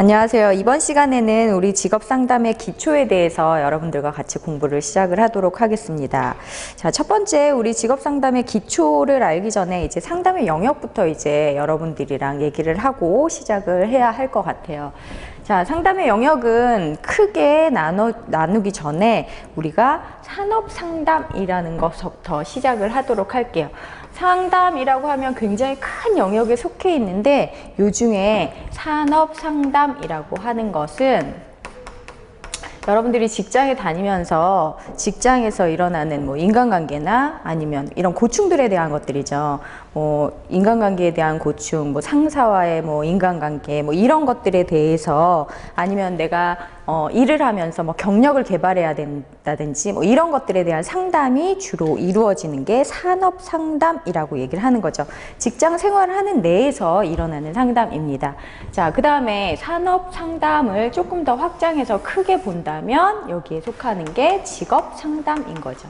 안녕하세요. 이번 시간에는 우리 직업상담의 기초에 대해서 여러분들과 같이 공부를 시작을 하도록 하겠습니다. 자, 첫 번째 우리 직업상담의 기초를 알기 전에 이제 상담의 영역부터 이제 여러분들이랑 얘기를 하고 시작을 해야 할 것 같아요. 자, 상담의 영역은 크게 나누기 전에 우리가 산업상담이라는 것부터 시작을 하도록 할게요. 상담이라고 하면 굉장히 큰 영역에 속해 있는데 요 중에 산업상담이라고 하는 것은 여러분들이 직장에 다니면서 직장에서 일어나는 뭐 인간관계나 아니면 이런 고충들에 대한 것들이죠. 인간관계에 대한 고충, 뭐 상사와의 뭐 인간관계, 뭐 이런 것들에 대해서 아니면 내가 일을 하면서 뭐 경력을 개발해야 된다든지 뭐 이런 것들에 대한 상담이 주로 이루어지는 게 산업 상담이라고 얘기를 하는 거죠. 직장 생활을 하는 내에서 일어나는 상담입니다. 자, 그 다음에 산업 상담을 조금 더 확장해서 크게 본다면 여기에 속하는 게 직업 상담인 거죠.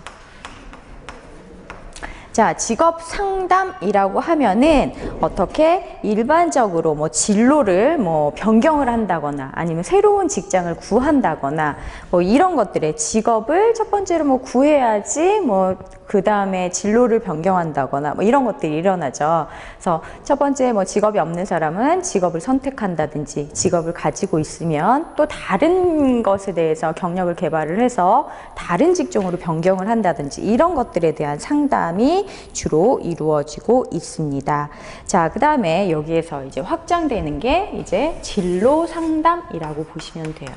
자, 직업 상담이라고 하면은 어떻게 일반적으로 뭐 진로를 뭐 변경을 한다거나 아니면 새로운 직장을 구한다거나 뭐 이런 것들의 직업을 첫 번째로 뭐 구해야지 뭐 그 다음에 진로를 변경한다거나 뭐 이런 것들이 일어나죠. 그래서 첫 번째 뭐 직업이 없는 사람은 직업을 선택한다든지 직업을 가지고 있으면 또 다른 것에 대해서 경력을 개발을 해서 다른 직종으로 변경을 한다든지 이런 것들에 대한 상담이 주로 이루어지고 있습니다. 자, 그 다음에 여기에서 이제 확장되는 게 이제 진로 상담이라고 보시면 돼요.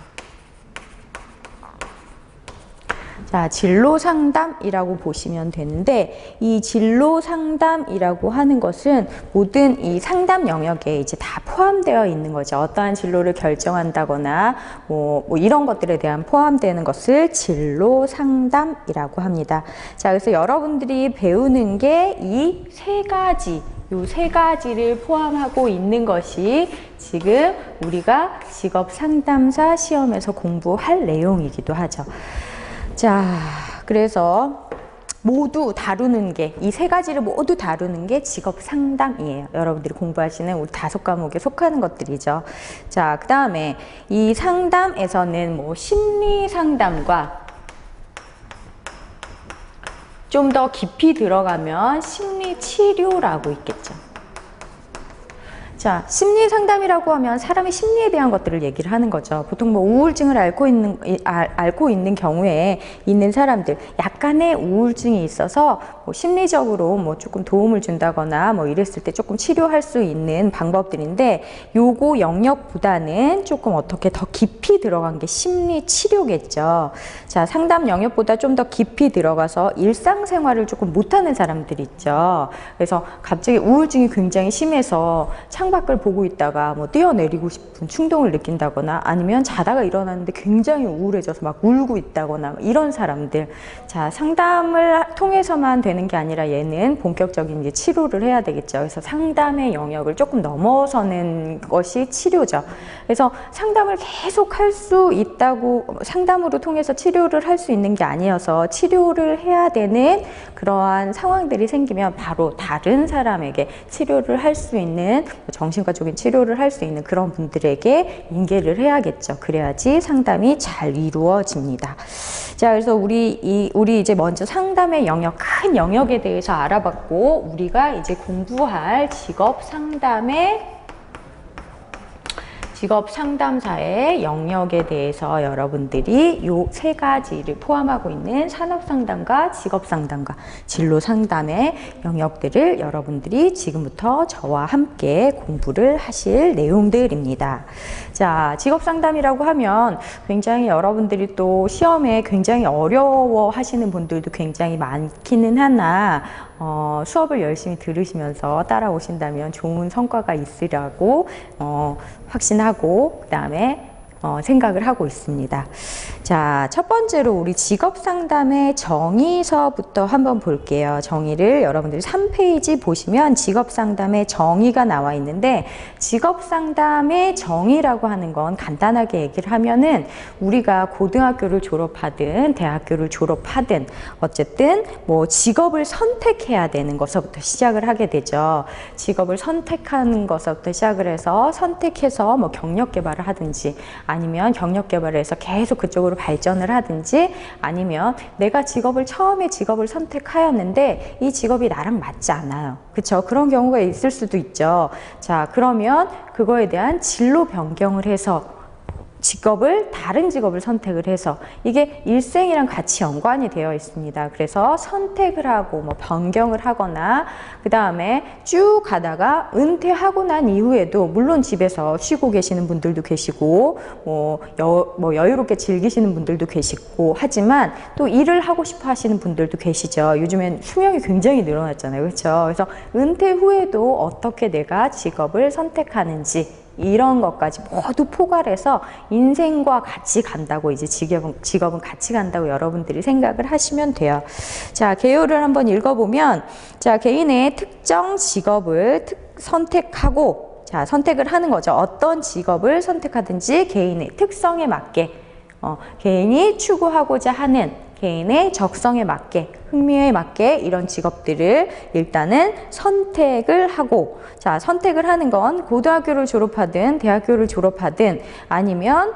자, 진로 상담이라고 보시면 되는데 이 진로 상담이라고 하는 것은 모든 이 상담 영역에 이제 다 포함되어 있는 거죠. 어떠한 진로를 결정한다거나 뭐 이런 것들에 대한 포함되는 것을 진로 상담이라고 합니다. 자, 그래서 여러분들이 배우는 게 이 세 가지 요 세 가지를 포함하고 있는 것이 지금 우리가 직업 상담사 시험에서 공부할 내용이기도 하죠. 자, 그래서 모두 다루는 게, 이 세 가지를 모두 다루는 게 직업 상담이에요. 여러분들이 공부하시는 우리 5과목에 속하는 것들이죠. 자, 그 다음에 이 상담에서는 뭐 심리 상담과 좀 더 깊이 들어가면 심리 치료라고 있겠죠. 자, 심리 상담이라고 하면 사람의 심리에 대한 것들을 얘기를 하는 거죠. 보통 뭐 우울증을 앓고 있는 경우에 있는 사람들, 약간의 우울증이 있어서 뭐 심리적으로 뭐 조금 도움을 준다거나 뭐 이랬을 때 조금 치료할 수 있는 방법들인데 요거 영역보다는 조금 어떻게 더 깊이 들어간 게 심리 치료겠죠. 자, 상담 영역보다 좀 더 깊이 들어가서 일상생활을 조금 못하는 사람들 있죠. 그래서 갑자기 우울증이 굉장히 심해서 창밖을 보고 있다가 뭐 뛰어내리고 싶은 충동을 느낀다거나 아니면 자다가 일어났는데 굉장히 우울해져서 막 울고 있다거나 이런 사람들. 자, 상담을 통해서만 되는 게 아니라 얘는 본격적인 이제 치료를 해야 되겠죠. 그래서 상담의 영역을 조금 넘어서는 것이 치료죠. 그래서 상담을 계속 할 수 있다고, 상담으로 통해서 치료를 할 수 있는 게 아니어서 치료를 해야 되는 그러한 상황들이 생기면 바로 다른 사람에게 치료를 할 수 있는, 정신과적인 치료를 할 수 있는 그런 분들에게 인계를 해야겠죠. 그래야지 상담이 잘 이루어집니다. 자, 그래서 우리 이제 먼저 상담의 영역, 큰 영역에 대해서 알아봤고, 우리가 이제 공부할 직업 상담사의 영역에 대해서 여러분들이 요 세 가지를 포함하고 있는 산업상담과 직업상담과 진로상담의 영역들을 여러분들이 지금부터 저와 함께 공부를 하실 내용들입니다. 자, 직업상담이라고 하면 굉장히 여러분들이 또 시험에 굉장히 어려워 하시는 분들도 굉장히 많기는 하나 수업을 열심히 들으시면서 따라오신다면 좋은 성과가 있으라고 확신하고, 그 다음에 생각을 하고 있습니다. 자, 첫 번째로 우리 직업 상담의 정의서부터 한번 볼게요. 정의를 여러분들이 3페이지 보시면 직업 상담의 정의가 나와 있는데, 직업 상담의 정의라고 하는 건 간단하게 얘기를 하면은 우리가 고등학교를 졸업하든 대학교를 졸업하든 어쨌든 뭐 직업을 선택해야 되는 것부터 시작을 하게 되죠. 직업을 선택하는 것부터 시작을 해서 선택해서 뭐 경력 개발을 하든지, 아니면 경력 개발을 해서 계속 그쪽으로 발전을 하든지, 아니면 내가 처음에 직업을 선택하였는데 이 직업이 나랑 맞지 않아요. 그쵸? 그런 경우가 있을 수도 있죠. 자, 그러면 그거에 대한 진로 변경을 해서 다른 직업을 선택을 해서, 이게 일생이랑 같이 연관이 되어 있습니다. 그래서 선택을 하고 뭐 변경을 하거나, 그 다음에 쭉 가다가 은퇴하고 난 이후에도 물론 집에서 쉬고 계시는 분들도 계시고 뭐 여유롭게 즐기시는 분들도 계시고 하지만 또 일을 하고 싶어 하시는 분들도 계시죠. 요즘엔 수명이 굉장히 늘어났잖아요. 그렇죠? 그래서 은퇴 후에도 어떻게 내가 직업을 선택하는지, 이런 것까지 모두 포괄해서 인생과 같이 간다고, 이제 직업은 같이 간다고 여러분들이 생각을 하시면 돼요. 자, 개요를 한번 읽어보면, 자, 개인의 특정 직업을 선택하고, 자, 선택을 하는 거죠. 어떤 직업을 선택하든지 개인의 특성에 맞게, 개인이 추구하고자 하는 개인의 적성에 맞게, 흥미에 맞게 이런 직업들을 일단은 선택을 하고, 자, 선택을 하는 건 고등학교를 졸업하든 대학교를 졸업하든, 아니면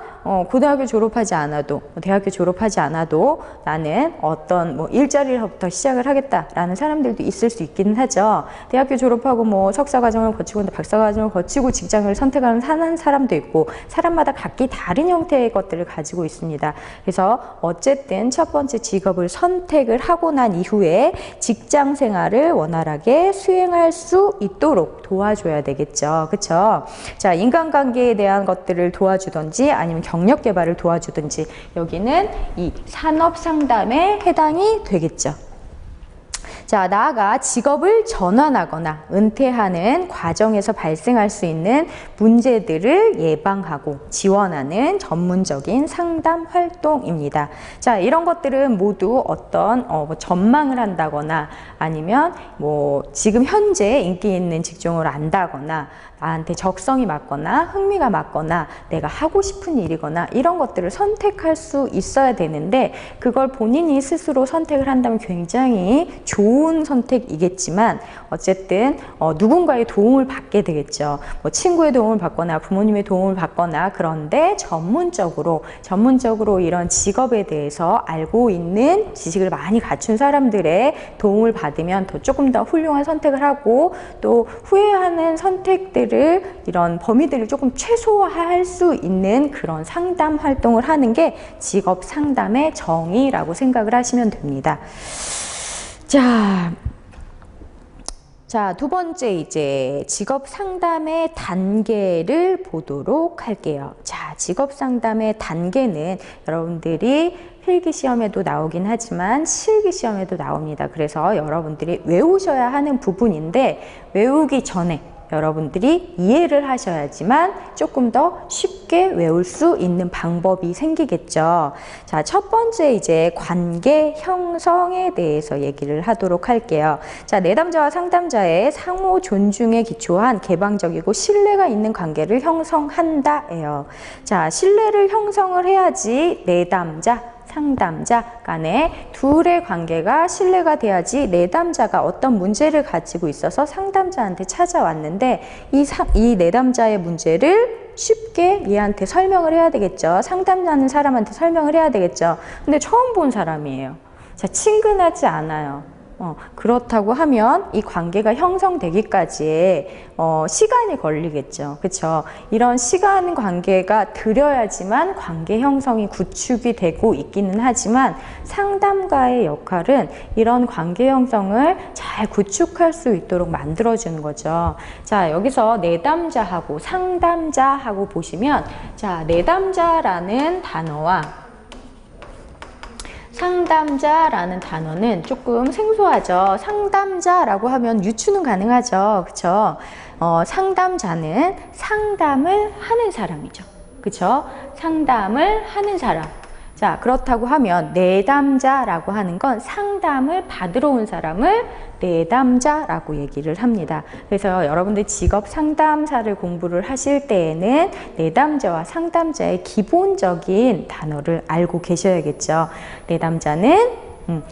고등학교 졸업하지 않아도 대학교 졸업하지 않아도 나는 어떤 뭐 일자리로부터 시작을 하겠다라는 사람들도 있을 수 있기는 하죠. 대학교 졸업하고 뭐 석사 과정을 거치고 박사 과정을 거치고 직장을 선택하는 사람도 있고, 사람마다 각기 다른 형태의 것들을 가지고 있습니다. 그래서 어쨌든 첫 번째 직업을 선택을 하고 난 이후에 직장 생활을 원활하게 수행할 수 있도록 도와줘야 되겠죠. 그쵸? 자, 인간관계에 대한 것들을 도와주든지 아니면 경력 개발을 도와주든지, 여기는 이 산업 상담에 해당이 되겠죠. 자, 나아가 직업을 전환하거나 은퇴하는 과정에서 발생할 수 있는 문제들을 예방하고 지원하는 전문적인 상담 활동입니다. 자, 이런 것들은 모두 어떤 전망을 한다거나, 아니면 뭐 지금 현재 인기 있는 직종을 안다거나, 나한테 적성이 맞거나 흥미가 맞거나 내가 하고 싶은 일이거나 이런 것들을 선택할 수 있어야 되는데, 그걸 본인이 스스로 선택을 한다면 굉장히 좋은 선택이겠지만, 어쨌든 누군가의 도움을 받게 되겠죠. 뭐 친구의 도움을 받거나 부모님의 도움을 받거나, 그런데 전문적으로 이런 직업에 대해서 알고 있는 지식을 많이 갖춘 사람들의 도움을 받으면 조금 더 훌륭한 선택을 하고, 또 후회하는 선택들, 이런 범위들을 조금 최소화할 수 있는 그런 상담 활동을 하는 게 직업 상담의 정의라고 생각을 하시면 됩니다. 자, 두 번째 이제 직업 상담의 단계를 보도록 할게요. 자, 직업 상담의 단계는 여러분들이 필기 시험에도 나오긴 하지만 실기 시험에도 나옵니다. 그래서 여러분들이 외우셔야 하는 부분인데, 외우기 전에 여러분들이 이해를 하셔야지만 조금 더 쉽게 외울 수 있는 방법이 생기겠죠. 자, 첫 번째 이제 관계 형성에 대해서 얘기를 하도록 할게요. 자, 내담자와 상담자의 상호 존중에 기초한 개방적이고 신뢰가 있는 관계를 형성한다예요. 자, 신뢰를 형성을 해야지 내담자, 상담자 간에 둘의 관계가 신뢰가 돼야지 내담자가 어떤 문제를 가지고 있어서 상담자한테 찾아왔는데, 이 내담자의 문제를 쉽게 얘한테 설명을 해야 되겠죠. 상담하는 사람한테 설명을 해야 되겠죠. 근데 처음 본 사람이에요. 자, 친근하지 않아요. 그렇다고 하면 이 관계가 형성되기까지 시간이 걸리겠죠. 그렇죠? 이런 시간 관계가 들여야지만 관계 형성이 구축이 되고 있기는 하지만, 상담가의 역할은 이런 관계 형성을 잘 구축할 수 있도록 만들어주는 거죠. 자, 여기서 내담자하고 상담자하고 보시면, 자, 내담자라는 단어와 상담자라는 단어는 조금 생소하죠. 상담자라고 하면 유추는 가능하죠. 그렇죠? 상담자는 상담을 하는 사람이죠. 그쵸? 상담을 하는 사람. 자, 그렇다고 하면 내담자라고 하는 건 상담을 받으러 온 사람을 내담자라고 얘기를 합니다. 그래서 여러분들 직업 상담사를 공부를 하실 때에는 내담자와 상담자의 기본적인 단어를 알고 계셔야겠죠. 내담자는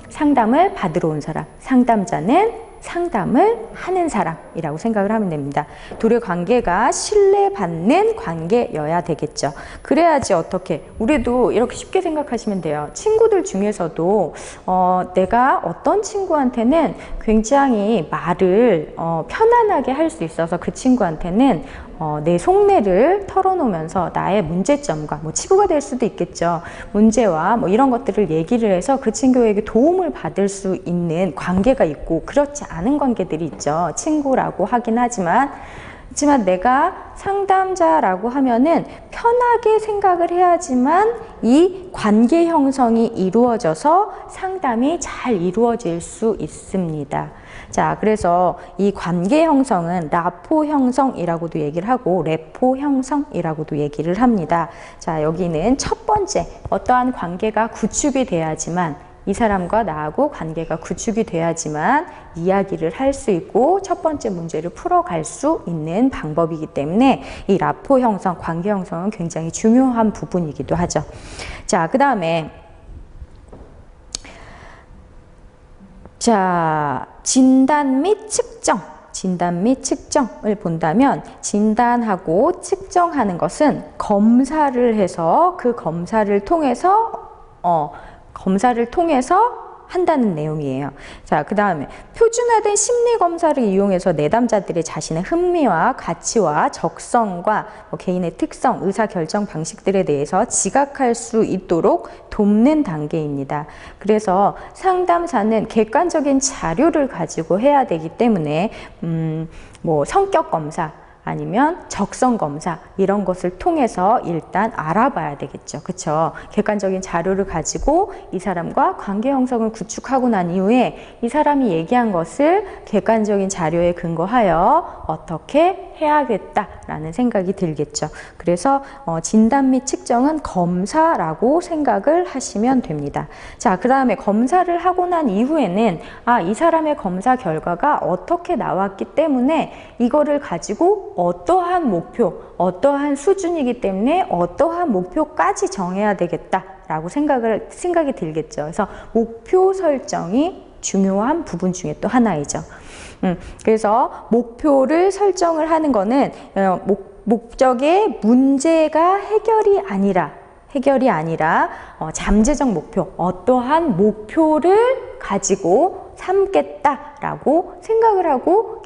상담을 받으러 온 사람, 상담자는 상담을 하는 사람이라고 생각을 하면 됩니다. 둘의 관계가 신뢰받는 관계여야 되겠죠. 그래야지 어떻게 우리도 이렇게 쉽게 생각하시면 돼요. 친구들 중에서도 내가 어떤 친구한테는 굉장히 말을 편안하게 할 수 있어서 그 친구한테는 내 속내를 털어놓으면서 나의 문제점과 뭐 치부가 될 수도 있겠죠. 문제와 뭐 이런 것들을 얘기를 해서 그 친구에게 도움을 받을 수 있는 관계가 있고 그렇지 않은 관계들이 있죠. 친구라고 하긴 하지만 내가 상담자라고 하면은 편하게 생각을 해야지만 이 관계 형성이 이루어져서 상담이 잘 이루어질 수 있습니다. 자, 그래서 이 관계 형성은 라포 형성이라고도 얘기를 하고 레포 형성이라고도 얘기를 합니다. 자, 여기는 첫 번째 어떠한 관계가 구축이 돼야지만 이 사람과 나하고 관계가 구축이 돼야지만 이야기를 할 수 있고 첫 번째 문제를 풀어갈 수 있는 방법이기 때문에 이 라포 형성, 관계 형성은 굉장히 중요한 부분이기도 하죠. 자, 그 다음에 자, 진단 및 측정. 진단 및 측정을 본다면 진단하고 측정하는 것은 검사를 해서 그 검사를 통해서 한다는 내용이에요. 자, 그 다음에 표준화된 심리 검사를 이용해서 내담자들의 자신의 흥미와 가치와 적성과 개인의 특성, 의사 결정 방식들에 대해서 지각할 수 있도록 돕는 단계입니다. 그래서 상담사는 객관적인 자료를 가지고 해야 되기 때문에 뭐 성격 검사 아니면 적성 검사 이런 것을 통해서 일단 알아봐야 되겠죠. 그쵸? 객관적인 자료를 가지고 이 사람과 관계 형성을 구축하고 난 이후에 이 사람이 얘기한 것을 객관적인 자료에 근거하여 어떻게 해야겠다라는 생각이 들겠죠. 그래서 진단 및 측정은 검사라고 생각을 하시면 됩니다. 자, 그 다음에 검사를 하고 난 이후에는 이 사람의 검사 결과가 어떻게 나왔기 때문에 이거를 가지고 어떠한 목표, 어떠한 수준이기 때문에 어떠한 목표까지 정해야 되겠다라고 생각이 들겠죠. 그래서 목표 설정이 중요한 부분 중에 또 하나이죠. 그래서 목표를 설정을 하는 거는 목적의 문제가 해결이 아니라 잠재적 목표, 어떠한 목표를 가지고 삼겠다라고 생각을 하고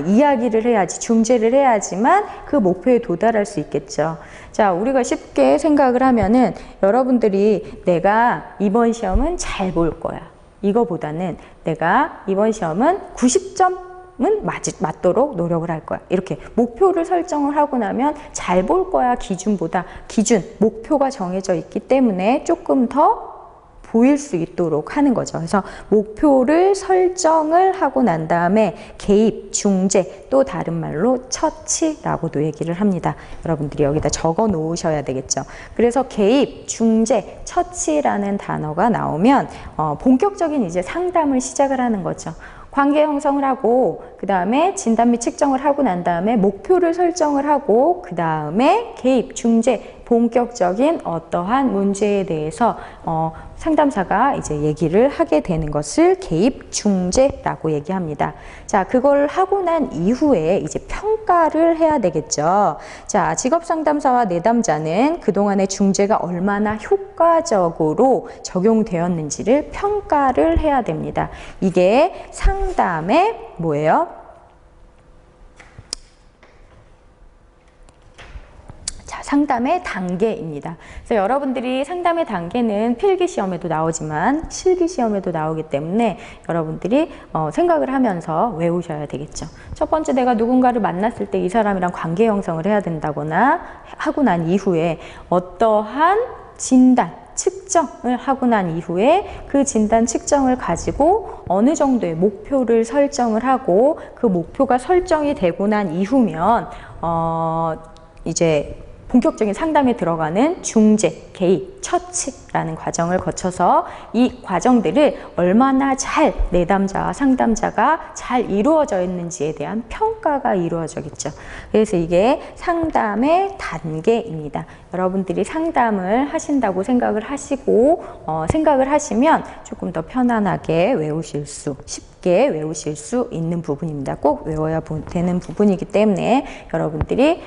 이야기를 해야지, 중재를 해야지만 그 목표에 도달할 수 있겠죠. 자, 우리가 쉽게 생각을 하면은 여러분들이 내가 이번 시험은 잘 볼 거야. 이거보다는 내가 이번 시험은 90점은 맞도록 노력을 할 거야. 이렇게 목표를 설정을 하고 나면 잘 볼 거야 기준보다 목표가 정해져 있기 때문에 조금 더 보일 수 있도록 하는 거죠. 그래서 목표를 설정을 하고 난 다음에 개입, 중재, 또 다른 말로 처치라고도 얘기를 합니다. 여러분들이 여기다 적어 놓으셔야 되겠죠. 그래서 개입, 중재, 처치라는 단어가 나오면 본격적인 이제 상담을 시작을 하는 거죠. 관계 형성을 하고 그 다음에 진단 및 측정을 하고 난 다음에 목표를 설정을 하고 그 다음에 개입, 중재, 본격적인 어떠한 문제에 대해서 상담사가 이제 얘기를 하게 되는 것을 개입, 중재라고 얘기합니다. 자, 그걸 하고 난 이후에 이제 평가를 해야 되겠죠. 자, 직업상담사와 내담자는 그동안의 중재가 얼마나 효과적으로 적용되었는지를 평가를 해야 됩니다. 이게 상담의 뭐예요? 상담의 단계입니다. 그래서 여러분들이 상담의 단계는 필기시험에도 나오지만 실기시험에도 나오기 때문에 여러분들이 생각을 하면서 외우셔야 되겠죠. 첫 번째, 내가 누군가를 만났을 때 이 사람이랑 관계 형성을 해야 된다거나 하고 난 이후에 어떠한 진단, 측정을 하고 난 이후에 그 진단 측정을 가지고 어느 정도의 목표를 설정을 하고 그 목표가 설정이 되고 난 이후면 이제 본격적인 상담에 들어가는 중재, 개입, 처치라는 과정을 거쳐서 이 과정들을 얼마나 잘 내담자와 상담자가 잘 이루어져 있는지에 대한 평가가 이루어져겠죠. 그래서 이게 상담의 단계입니다. 여러분들이 상담을 하신다고 생각을 하시고 생각을 하시면 조금 더 편안하게 외우실 수, 쉽게 외우실 수 있는 부분입니다. 꼭 외워야 되는 부분이기 때문에 여러분들이